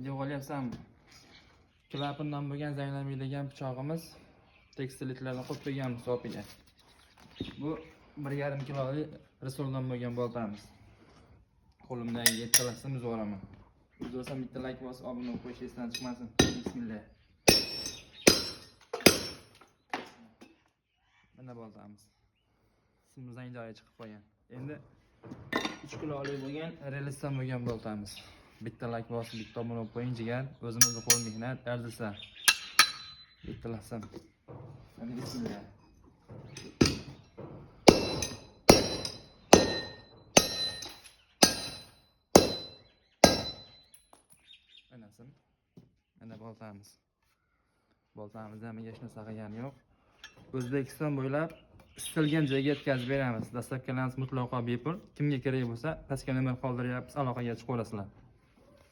deb olyapsam, klapindan bo'lgan zanglamaydigan pichog'imiz tekstilliklarni qo'yib qo'yganmiz sopiga. Bu 1,5 kilolik risoldan bo'lgan boltamiz. Qo'limdagi 7 talasini uzib olaman. Uzib olsam bitta like bosib, obuna bo'lib qo'yish esdan chiqmasin. Bismillah. Mana boltamiz. Simizdan joyi chiqib qolgan. Endi 3 kilolik bo'lgan relisdan bo'lgan boltamiz. Bitta like bosib, bitta obuna bo'lib qo'ying jigar. O'zimizni qo'l mehnat arzisa. Bitta lasam. Mana bismillah. Mana boltamiz. Boltamizda ham hech narsa qilgani yo'q. O'zbekiston bo'ylab istalgan joyga yetkazib beramiz. Dastavkalarimiz mutlaqo bepul. Kimga kerak bo'lsa, pastga nomer qoldiryapmiz, aloqaga chiqib olasizlar.